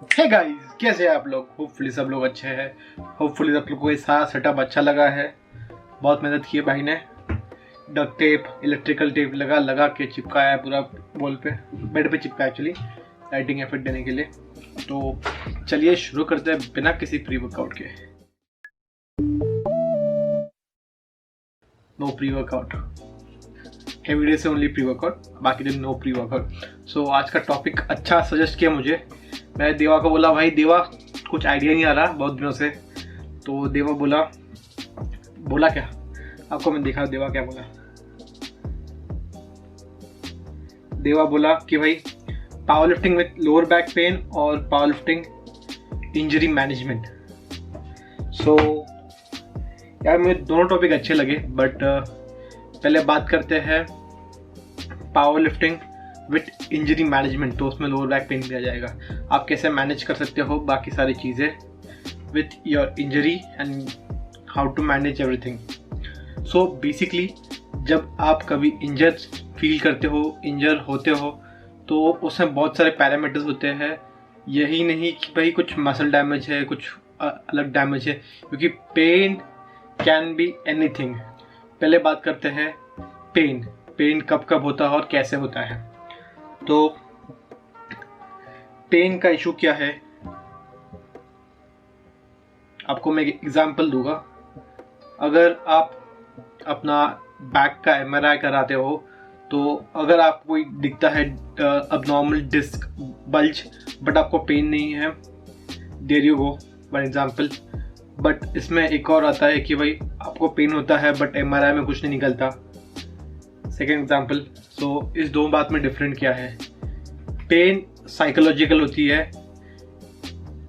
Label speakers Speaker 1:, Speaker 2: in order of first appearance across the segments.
Speaker 1: Hey guys, कैसे हैं आप लोग। होपफुली सब लोग अच्छे हैं। होपफुली सब लोग को ये सारा सेटअप अच्छा लगा है। बहुत मेहनत की है भाई ने। डक टेप, इलेक्ट्रिकल टेप लगा लगा के चिपकाया है पूरा वॉल पे, बेड पे चिपका एक्चुअली लाइटिंग इफेक्ट देने के लिए। तो चलिए शुरू करते हैं बिना किसी प्री वर्कआउट के। No pre workout, every day से ओनली प्री वर्कआउट, बाकी दिन नो प्री वर्कआउट। सो आज का टॉपिक अच्छा सजेस्ट किया मुझे। मैं देवा को बोला, भाई देवा कुछ आइडिया नहीं आ रहा बहुत दिनों से। तो देवा बोला क्या आपको मैं दिखा। देवा क्या बोला, देवा बोला कि भाई power lifting with lower back pain और पावर लिफ्टिंग इंजरी मैनेजमेंट। सो यार मुझे दोनों टॉपिक अच्छे लगे, बट पहले बात करते हैं power lifting with injury management. तो उसमें लोअर बैक पेन भी आ जाएगा, आप कैसे मैनेज कर सकते हो बाकी सारी चीज़ें with your injury and how to manage everything. So basically जब आप कभी इंजर फील करते हो, इंजर होते हो, तो उसमें बहुत सारे पैरामीटर्स होते हैं। यही नहीं कि भाई कुछ मसल डैमेज है, कुछ अलग डैमेज है, क्योंकि पेन कैन बी एनीथिंग। पहले बात करते हैं पेन कब कब होता है और कैसे होता है। तो पेन का इशू क्या है, आपको मैं एग्जांपल दूंगा। अगर आप अपना बैक का एमआरआई कराते हो, तो अगर आपको कोई दिखता है अबनॉर्मल डिस्क बल्ज बट आपको पेन नहीं है, there you go for example. But इसमें एक और आता है कि भाई आपको पेन होता है बट एमआरआई में कुछ नहीं निकलता, सेकेंड एग्जांपल। सो इस दो बात में डिफरेंट क्या है। पेन साइकोलॉजिकल होती है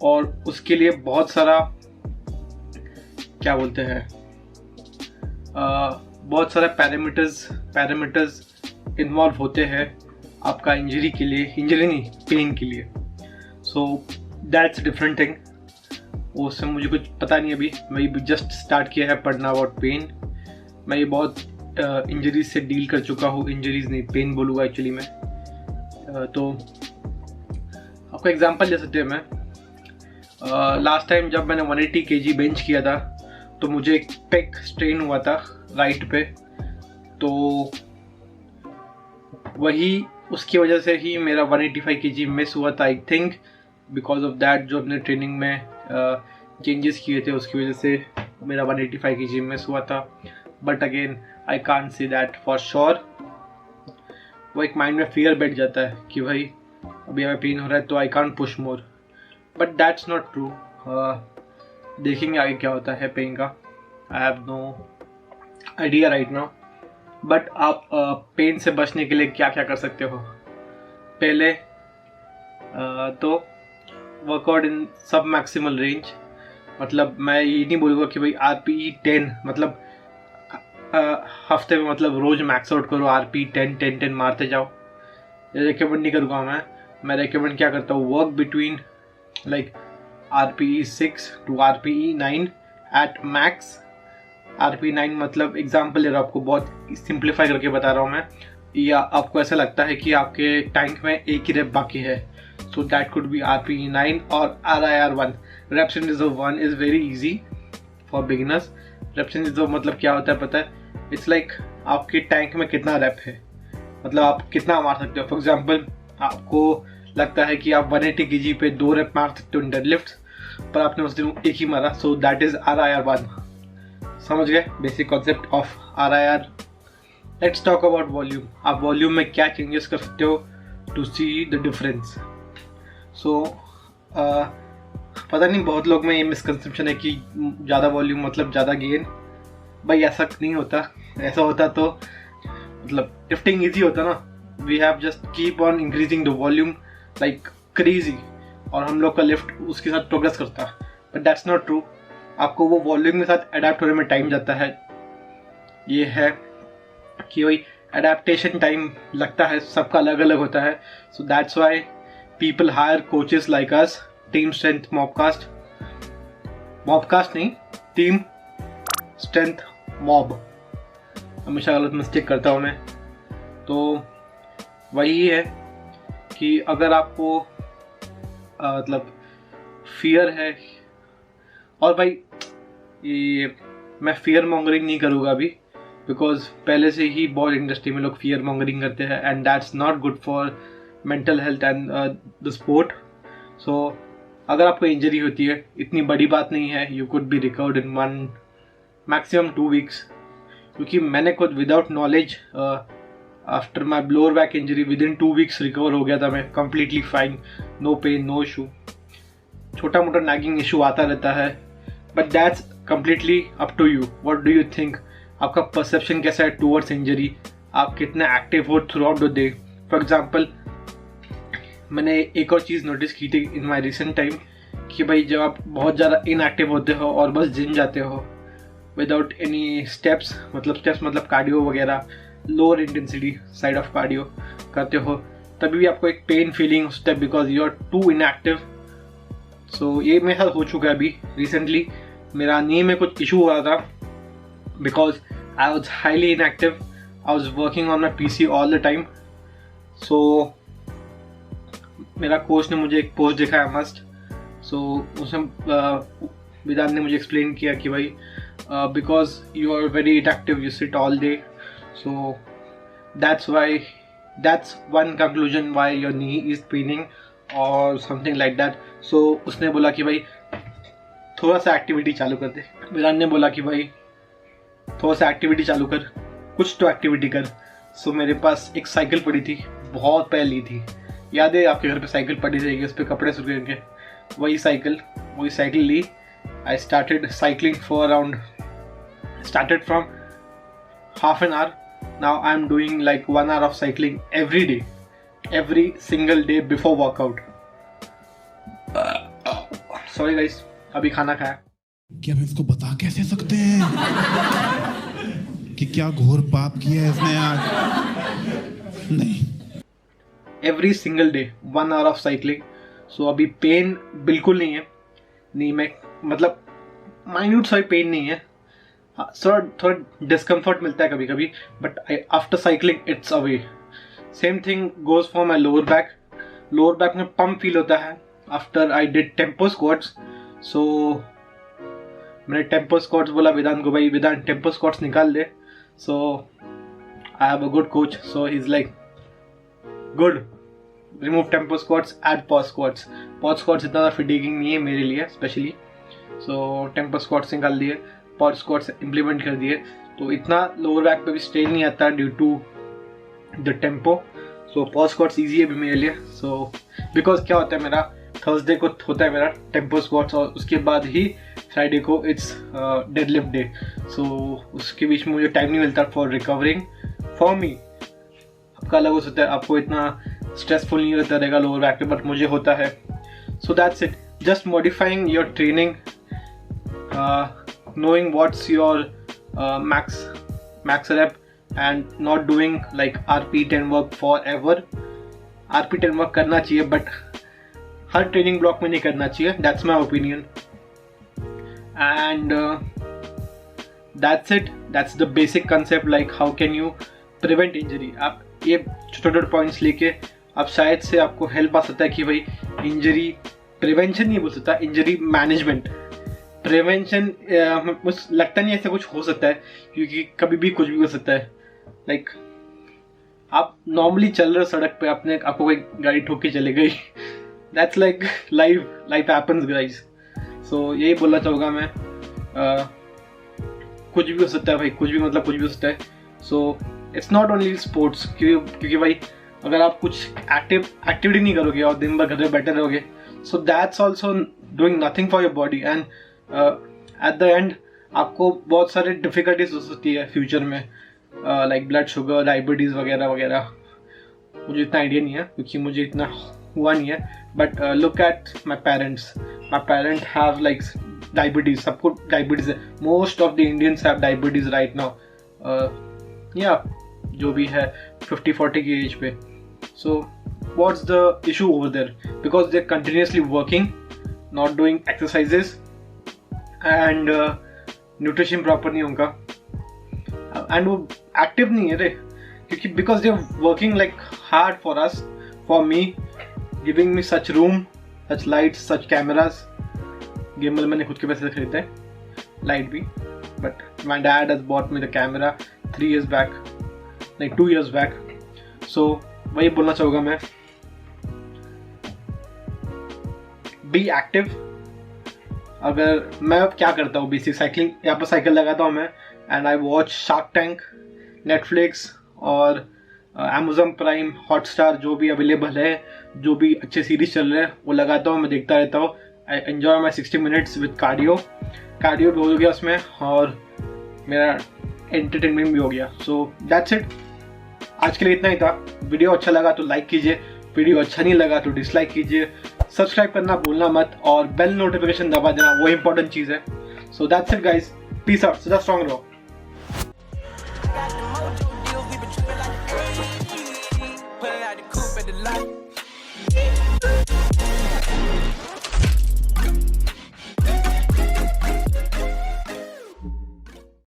Speaker 1: और उसके लिए बहुत सारा क्या बोलते हैं, बहुत सारे पैरामीटर्स इन्वॉल्व होते हैं आपका इंजरी के लिए, इंजरी नहीं पेन के लिए। So that's different thing. उससे मुझे कुछ पता नहीं अभी, मैं भी जस्ट स्टार्ट किया है पढ़ना अबाउट पेन। मैं ये बहुत इंजरीज से डील कर चुका हूँ, इंजरीज नहीं पेन बोलूँगा एक्चुअली मैं। तो आपको एग्जांपल दे सकते हैं मैं। लास्ट टाइम जब मैंने 180 kg बेंच किया था, तो मुझे एक पेक स्ट्रेन हुआ था राइट पे। तो वही उसकी वजह से ही मेरा 185 kg मिस हुआ था। I think because of that जो अपने ट्रेनिंग में चेंजेस किए थे उसकी वजह से मेरा 185 kg मिस हुआ था। But again I can't say that for sure. वो एक माइंड में फियर बैठ जाता है कि भाई अभी हमें पेन हो रहा है तो I can't push more, but that's not true. देखेंगे आगे क्या होता है पेन का। I have no idea right now. But आप पेन से बचने के लिए क्या क्या कर सकते हो। पहले तो वर्कआउट इन सब मैक्सिमल रेंज। मतलब मैं ये नहीं बोलूँगा कि भाई RPE 10 मतलब हफ्ते में मतलब रोज मैक्स आउट करो, RPE 10 मारते जाओ। ये रिकमेंड नहीं करूँगा मैं रिकमेंड क्या करता हूँ, work between like RPE 6 to RPE 9 at max. RPE 9 मतलब एग्जाम्पल दे रहा हूँ आपको, बहुत सिंप्लीफाई करके बता रहा हूँ मैं। या आपको ऐसा लगता है कि आपके टैंक में एक ही रेप बाकी है, so that could be RPE 9 और RIR 1। Reps in reserve 1 is very easy for beginners. Reps in reserve मतलब क्या होता है पता है, इट्स लाइक आपके टैंक में कितना रेप है, मतलब आप कितना मार सकते हो। फॉर एग्जाम्पल आपको लगता है कि आप 180 kg पे 2 रेप मार सकते हो डेडलिफ्ट, पर आपने उस दिन एक ही मारा, सो दैट इज RIR 1। समझ गए basic concept of RIR। Let's talk about volume. आप वॉल्यूम में क्या चेंजेस कर सकते हो टू सी द डिफरेंस। सो पता नहीं बहुत लोग में ये मिसकंसेप्शन है कि ज़्यादा वॉल्यूम मतलब ज़्यादा गेन। भाई ऐसा नहीं होता। ऐसा होता तो मतलब लिफ्टिंग ईजी होता ना। We have just keep on increasing the volume like crazy, और हम लोग का लिफ्ट उसके साथ प्रोग्रेस करता है। But that's not true. आपको वो वॉल्यूम के साथ अडेप्ट होने में टाइम जाता है। ये है कि वही अडेप्टेशन टाइम लगता है, सबका अलग अलग होता है। So that's why people hire coaches like us, team strength मॉबकास्ट नहीं, टीम स्ट्रेंथ मॉब। हमेशा गलत मिस्टेक करता हूँ मैं। तो वही है कि अगर आपको मतलब फियर है। और भाई ये मैं फियर मॉन्गरिंग नहीं करूँगा अभी, बिकॉज पहले से ही बहुत इंडस्ट्री में लोग फियर मॉन्गरिंग करते हैं and that's not good for mental health and the sport. So अगर आपको इंजरी होती है, इतनी बड़ी बात नहीं है, you could be recovered in 1 maximum 2 weeks. क्योंकि मैंने खुद without knowledge after my lower back injury within 2 weeks recover हो गया था मैं, completely fine, no pain no issue. छोटा मोटा नैगिंग इशू आता रहता है, but that's completely up to you. What do you think? आपका परसेप्शन कैसा है टूवर्ड्स इंजरी? आप कितने एक्टिव हो throughout the day? For example, मैंने एक और चीज़ नोटिस की थी इन माई रिसेंट टाइम कि भाई जब आप बहुत ज़्यादा इनएक्टिव होते हो और बस जिम जाते हो विदाउट एनी स्टेप्स मतलब कार्डियो वगैरह, lower intensity side of cardio करते हो, तभी भी आपको एक पेन फीलिंग होता है because you are too inactive. So ये मेरे साथ हो चुका है अभी रिसेंटली। मेरा नी में कुछ इशू हुआ था because I was highly inactive, I was working on my PC all the time. So मेरा कोच ने मुझे एक पोस्ट दिखाया मस्ट। सो उसमें विदान ने मुझे एक्सप्लेन किया कि भाई because you are very inactive, you sit all day, so that's one conclusion why your knee is paining or something like that. So उसने बोला कि भाई थोड़ा सा एक्टिविटी चालू कर दे। विरान ने बोला कि भाई थोड़ा सा एक्टिविटी चालू कर, कुछ तो एक्टिविटी कर। सो मेरे पास एक साइकिल पड़ी थी, बहुत पहले थी, याद है आपके घर पे साइकिल पड़ी रहेगी, उस पर कपड़े सूखे के, वही साइकिल ली। I started cycling for around, started from half an hour. Now I'm doing like 1 hour of cycling every day, every single day before workout. Sorry guys, अभी खाना खाया।
Speaker 2: कि हम इसको बता कैसे सकते हैं कि क्या घोर पाप किया है इसने आज? नहीं।
Speaker 1: Every single day 1 hour of cycling. So अभी पेन बिल्कुल नहीं है, नहीं में मतलब माइन्यूट सा पेन नहीं है, थोड़ा डिस्कम्फर्ट मिलता है कभी कभी, but after cycling it's away. Same thing goes for my lower back में पंप फील होता है after I did tempo squats. So मैंने टेम्पो स्क्वाट्स बोला वेदांत को, भाई वेदांत टेम्पो स्क्वाट्स निकाल दे। So I have a good coach, so he is like good, remove tempo squats, add pause squats. Pause squats इतना fitting नहीं है मेरे लिए स्पेशली, सो टेम्पो स्क्वाट्स निकाल दिए, पॉज स्क्वाट्स इम्प्लीमेंट कर दिए, तो इतना लोअर बैक पे भी स्ट्रेन नहीं आता due to the tempo. So pause squats easy है भी मेरे लिए। सो बिकॉज क्या होता है, मेरा थर्सडे को होता है मेरा टेम्पो स्क्वाट्स, और उसके बाद ही फ्राइडे को इट्स डेडलिफ्ट डे। सो उसके बीच में मुझे टाइम नहीं मिलता फॉर रिकवरिंग फॉर मी। आपका अलग हो सकता है, आपको इतना स्ट्रेसफुल नहीं होता रहेगा लोअर बैक पे, बट मुझे होता है। So that's it, just modifying your training, knowing what's your max rep and not doing like RP10 work forever. RP10 work करना चाहिए बट हर ट्रेनिंग ब्लॉक में नहीं करना चाहिए, that's my opinion. And that's it, that's the basic concept, like how can you prevent injury. आप ये छोटे points लेके आप शायद से आपको हेल्प आ सकता है कि भाई इंजरी प्रिवेंशन नहीं बोल सकता, इंजरी मैनेजमेंट। प्रिवेंशन लगता नहीं ऐसा कुछ हो सकता है, क्योंकि कभी भी कुछ भी हो सकता है। लाइक आप नॉर्मली चल रहे हो सड़क पे, आपको कोई गाड़ी ठोक के चले गई, that's like life happens guys. So यही बोलना चाहूँगा मैं, कुछ भी हो सकता है भाई, कुछ भी मतलब कुछ भी हो सकता है। So it's not only sports, क्योंकि भाई अगर आप कुछ एक्टिविटी नहीं करोगे और दिन भर घर में बैठे रहोगे, so that's also doing nothing for your body, and at the end आपको बहुत सारे डिफिकल्टीज हो सकती है फ्यूचर में, लाइक ब्लड शुगर, डायबिटीज़ वगैरह वगैरह। मुझे इतना आइडिया नहीं है क्योंकि मुझे इतना हुआ नहीं है, but look at my parent have like diabetes, सबको डायबिटीज़ है, most of the Indians have diabetes right now, या जो भी है 50-40 की एज पे। So what's the issue over there? Because they continuously working, not doing exercises, and nutrition proper नहीं उनका, एंड वो एक्टिव नहीं है रे, क्योंकि because they are working like hard for us, for me, giving me such room such lights, such cameras. Gimbal मैंने खुद के पैसे से खरीदा है, लाइट भी, but my dad has bot me the camera 3 years back, नहीं 2 years बैक। सो वही बोलना चाहूँगा मैं, बी एक्टिव। अगर मैं अब क्या करता हूँ, बेसिक साइकिलिंग, यहाँ पर साइकिल लगाता हूँ मैं, and I watch shark tank, Netflix और अमेजोन प्राइम, हॉटस्टार, जो भी अवेलेबल है, जो भी अच्छे सीरीज चल रहे हैं वो लगाता हूँ, मैं देखता रहता हूँ। I enjoy my 60 minutes with cardio भी हो गया उसमें, और मेरा एंटरटेनमेंट भी हो गया। सो दैट्स इट, आज के लिए इतना ही था। वीडियो अच्छा लगा तो लाइक कीजिए, वीडियो अच्छा नहीं लगा तो डिसलाइक कीजिए, सब्सक्राइब करना भूलना मत, और बेल नोटिफिकेशन दबा देना, वो इंपॉर्टेंट चीज़ है। So that's it guys, peace out, सदा स्ट्रॉन्ग रहो।